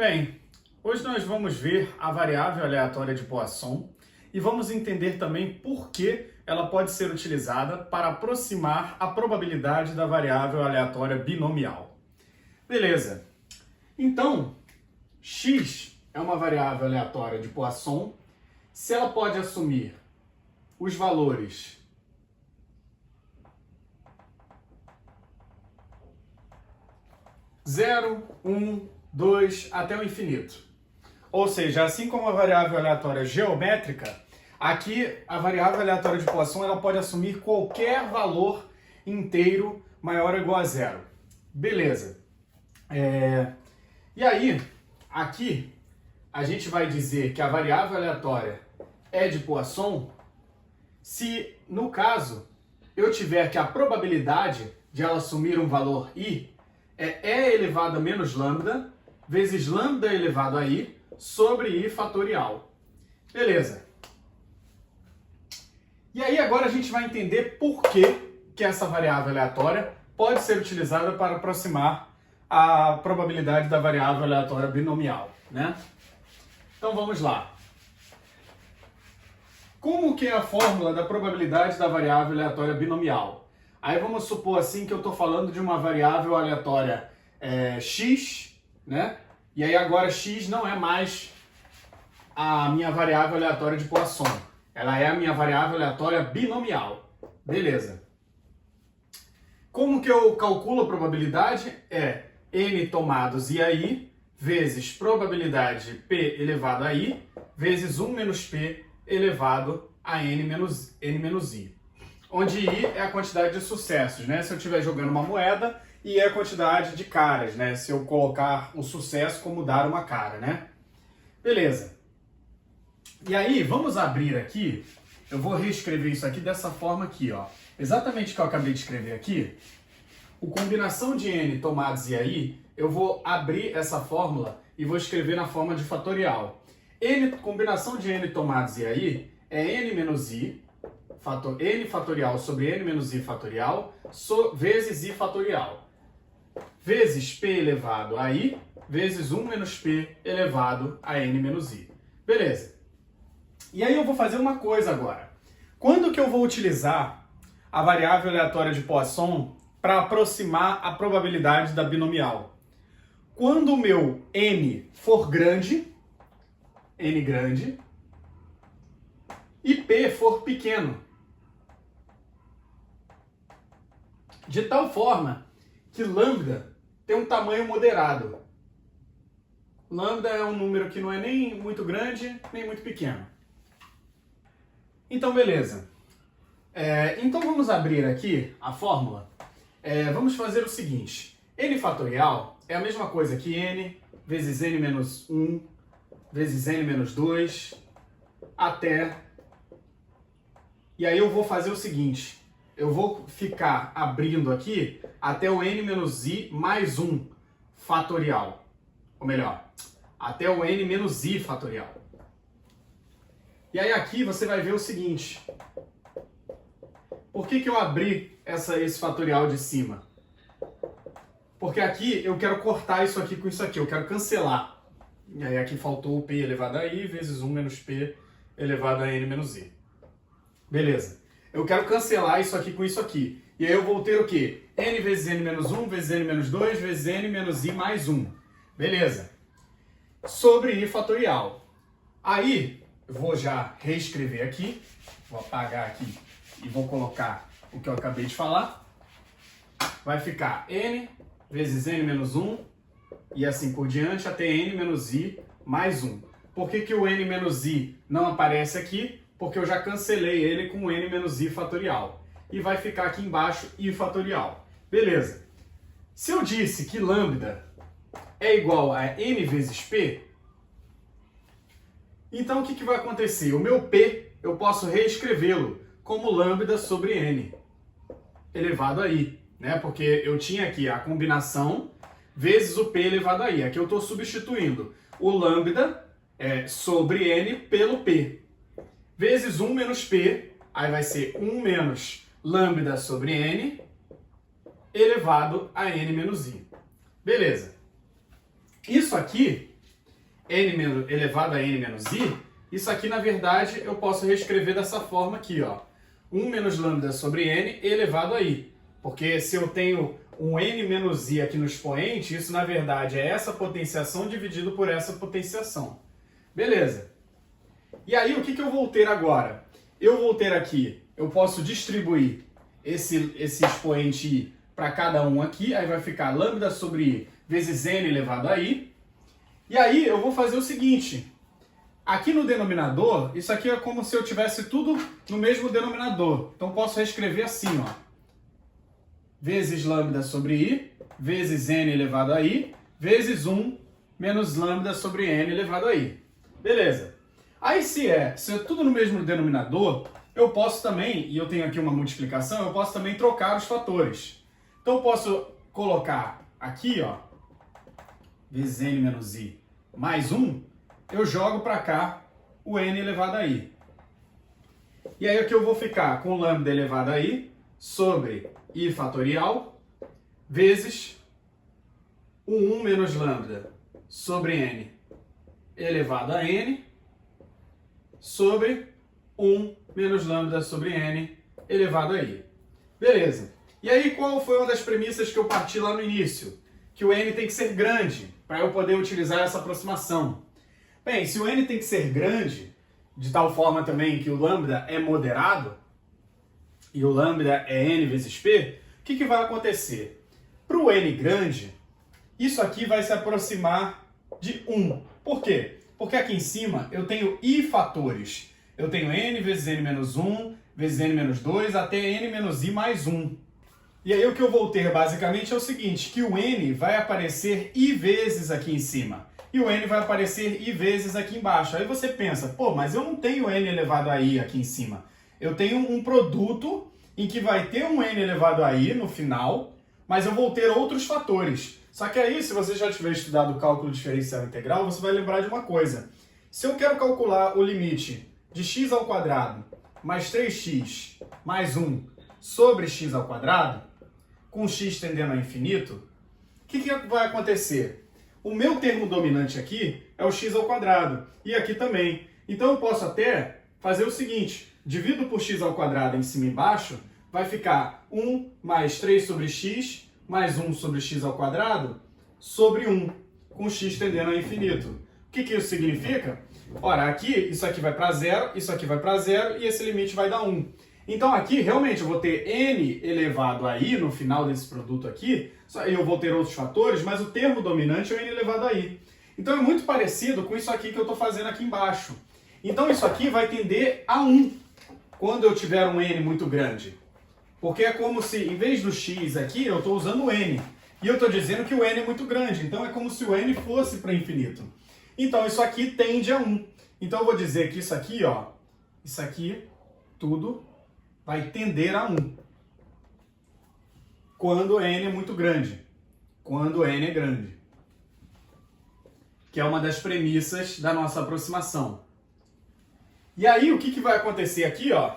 Bem, hoje nós vamos ver a variável aleatória de Poisson e vamos entender também por que ela pode ser utilizada para aproximar a probabilidade da variável aleatória binomial. Beleza. Então, x é uma variável aleatória de Poisson. Se ela pode assumir os valores zero, 1, 2 até o infinito. Ou seja, assim como a variável aleatória geométrica, aqui a variável aleatória de Poisson ela pode assumir qualquer valor inteiro maior ou igual a zero. Beleza. E aí, aqui, a gente vai dizer que a variável aleatória é de Poisson se, no caso, eu tiver que a probabilidade de ela assumir um valor i é e elevado a menos lambda vezes lambda elevado a i sobre i fatorial. Beleza. E aí agora a gente vai entender por que essa variável aleatória pode ser utilizada para aproximar a probabilidade da variável aleatória binomial, né? Então vamos lá. Como que é a fórmula da probabilidade da variável aleatória binomial? Aí vamos supor assim que eu estou falando de uma variável aleatória x, né? E aí agora x não é mais a minha variável aleatória de Poisson. Ela é a minha variável aleatória binomial. Beleza. Como que eu calculo a probabilidade? É n tomados i a i vezes probabilidade p elevado a i vezes 1 menos p elevado a n menos i. Onde i é a quantidade de sucessos, né? Se eu estiver jogando uma moeda, i é a quantidade de caras, né? Se eu colocar um sucesso como dar uma cara, né? Beleza. E aí, vamos abrir aqui. Eu vou reescrever isso aqui dessa forma aqui, ó. Exatamente o que eu acabei de escrever aqui. O combinação de n tomados i a i, eu vou abrir essa fórmula e vou escrever na forma de fatorial. Combinação de n tomados i a i é n menos i, n fatorial sobre n menos i fatorial, vezes i fatorial, vezes p elevado a i, vezes 1 menos p elevado a n menos i. Beleza. E aí eu vou fazer uma coisa agora. Quando que eu vou utilizar a variável aleatória de Poisson para aproximar a probabilidade da binomial? Quando o meu n for grande, n grande, e p for pequeno. De tal forma que lambda tem um tamanho moderado. Lambda é um número que não é nem muito grande, nem muito pequeno. Então, beleza. Então, vamos abrir aqui a fórmula. Vamos fazer o seguinte. N fatorial é a mesma coisa que n vezes n menos 1 vezes n menos 2 até... E aí eu vou fazer o seguinte. Eu vou ficar abrindo aqui até o n menos i mais 1 fatorial. Ou melhor, até o n menos i fatorial. E aí aqui você vai ver o seguinte. Por que eu abri esse fatorial de cima? Porque aqui eu quero cortar isso aqui com isso aqui. Eu quero cancelar. E aí aqui faltou o p elevado a i vezes 1 menos p elevado a n menos i. Beleza. Eu quero cancelar isso aqui com isso aqui. E aí eu vou ter o quê? N vezes n menos 1 vezes n menos 2 vezes n menos i mais 1. Beleza. Sobre i fatorial. Aí, eu vou já reescrever aqui. Vou apagar aqui e vou colocar o que eu acabei de falar. Vai ficar n vezes n menos 1 e assim por diante até n menos i mais 1. Por que o n menos i não aparece aqui? Porque eu já cancelei ele com n menos i fatorial. E vai ficar aqui embaixo i fatorial. Beleza. Se eu disse que lambda é igual a n vezes p, então o que vai acontecer? O meu p, eu posso reescrevê-lo como lambda sobre n elevado a i, né? Porque eu tinha aqui a combinação vezes o p elevado a i. Aqui eu estou substituindo o lambda sobre n pelo p. Vezes 1 menos p, aí vai ser 1 menos lambda sobre n elevado a n menos i. Beleza. Isso aqui n elevado a n menos i, isso aqui, na verdade, eu posso reescrever dessa forma aqui, ó. 1 menos lambda sobre n elevado a i. Porque se eu tenho um n menos i aqui no expoente, isso, na verdade, é essa potenciação dividido por essa potenciação. Beleza. E aí, o que eu vou ter agora? Eu vou ter aqui, eu posso distribuir esse expoente i para cada um aqui, aí vai ficar lambda sobre i vezes n elevado a i. E aí eu vou fazer o seguinte, aqui no denominador, isso aqui é como se eu tivesse tudo no mesmo denominador. Então posso reescrever assim, ó, vezes lambda sobre i, vezes n elevado a i, vezes 1 menos lambda sobre n elevado a i. Beleza. Aí se é tudo no mesmo denominador, eu posso também, e eu tenho aqui uma multiplicação, eu posso também trocar os fatores. Então eu posso colocar aqui, ó, vezes n menos i mais 1, eu jogo para cá o n elevado a i. E aí aqui eu vou ficar com lambda elevado a i sobre i fatorial vezes o 1 menos lambda sobre n elevado a n sobre 1 menos lambda sobre n elevado a i. Beleza. E aí qual foi uma das premissas que eu parti lá no início? Que o n tem que ser grande para eu poder utilizar essa aproximação. Bem, se o n tem que ser grande, de tal forma também que o lambda é moderado, e o lambda é n vezes p, o que vai acontecer? Para o n grande, isso aqui vai se aproximar de 1. Por quê? Porque aqui em cima eu tenho i fatores. Eu tenho n vezes n menos 1, vezes n menos 2, até n menos i mais 1. E aí o que eu vou ter basicamente é o seguinte, que o n vai aparecer i vezes aqui em cima. E o n vai aparecer i vezes aqui embaixo. Aí você pensa, pô, mas eu não tenho n elevado a i aqui em cima. Eu tenho um produto em que vai ter um n elevado a i no final, mas eu vou ter outros fatores. Só que aí, se você já tiver estudado o cálculo diferencial integral, você vai lembrar de uma coisa. Se eu quero calcular o limite de x ao quadrado mais 3x mais 1 sobre x ao quadrado, com x tendendo a infinito, o que vai acontecer? O meu termo dominante aqui é o x ao quadrado, e aqui também. Então eu posso até fazer o seguinte, divido por x ao quadrado em cima e embaixo, vai ficar 1 mais 3 sobre x mais 1 sobre x ao quadrado sobre 1, com x tendendo a infinito. O que isso significa? Ora, aqui, isso aqui vai para zero, isso aqui vai para zero, e esse limite vai dar 1. Então aqui, realmente, eu vou ter n elevado a i no final desse produto aqui, eu vou ter outros fatores, mas o termo dominante é o n elevado a i. Então é muito parecido com isso aqui que eu estou fazendo aqui embaixo. Então isso aqui vai tender a 1, quando eu tiver um n muito grande. Porque é como se, em vez do x aqui, eu estou usando o n. E eu estou dizendo que o n é muito grande, então é como se o n fosse para infinito. Então isso aqui tende a 1. Então eu vou dizer que isso aqui, ó, isso aqui, tudo vai tender a 1. Quando n é muito grande. Quando n é grande. Que é uma das premissas da nossa aproximação. E aí o que vai acontecer aqui, ó?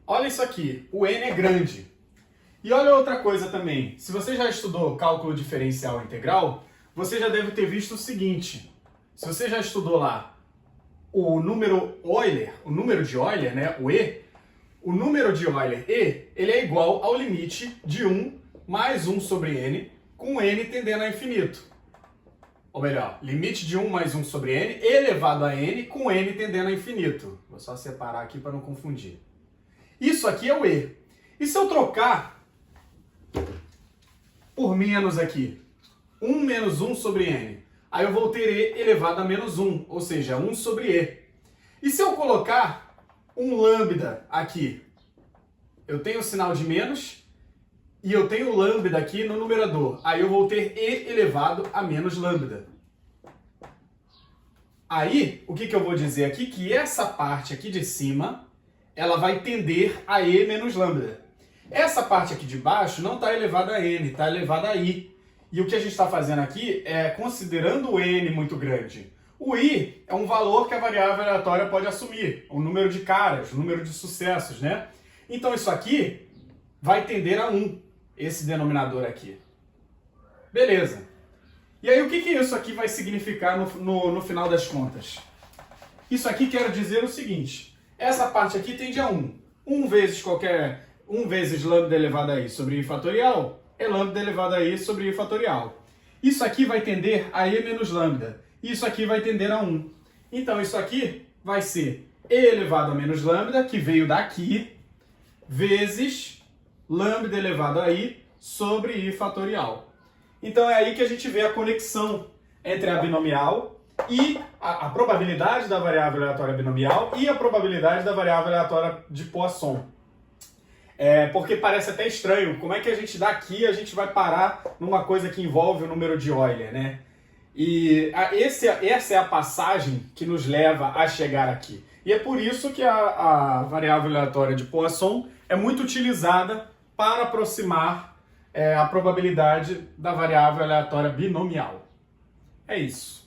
Olha isso aqui, o n é grande. E olha outra coisa também. Se você já estudou cálculo diferencial integral, você já deve ter visto o seguinte. Se você já estudou lá o número Euler, o número de Euler, né, o e, o número de Euler e, ele é igual ao limite de 1 mais 1 sobre n, com n tendendo a infinito. Ou melhor, limite de 1 mais 1 sobre n elevado a n com n tendendo a infinito. Vou só separar aqui para não confundir. Isso aqui é o e. E se eu trocar por menos aqui, 1 menos 1 sobre n, aí eu vou ter e elevado a menos 1, ou seja, 1 sobre e. E se eu colocar um lambda aqui, eu tenho o sinal de menos e eu tenho lambda aqui no numerador, aí eu vou ter e elevado a menos lambda. Aí, o que eu vou dizer aqui? Que essa parte aqui de cima, ela vai tender a e menos lambda. Essa parte aqui de baixo não está elevada a n, está elevada a i. E o que a gente está fazendo aqui é considerando o n muito grande. O i é um valor que a variável aleatória pode assumir, o número de caras, o número de sucessos, né? Então isso aqui vai tender a 1, esse denominador aqui. Beleza. E aí o que isso aqui vai significar no final das contas? Isso aqui quer dizer o seguinte, essa parte aqui tende a 1. 1 vezes lambda elevado a i sobre i fatorial é lambda elevado a i sobre i fatorial. Isso aqui vai tender a e menos lambda. Isso aqui vai tender a 1. Então isso aqui vai ser e elevado a menos lambda, que veio daqui, vezes lambda elevado a i sobre i fatorial. Então é aí que a gente vê a conexão entre a binomial e a probabilidade da variável aleatória binomial e a probabilidade da variável aleatória de Poisson. Porque parece até estranho, como é que a gente daqui a gente vai parar numa coisa que envolve o número de Euler, né? E essa é a passagem que nos leva a chegar aqui. E é por isso que a variável aleatória de Poisson é muito utilizada para aproximar a probabilidade da variável aleatória binomial. É isso.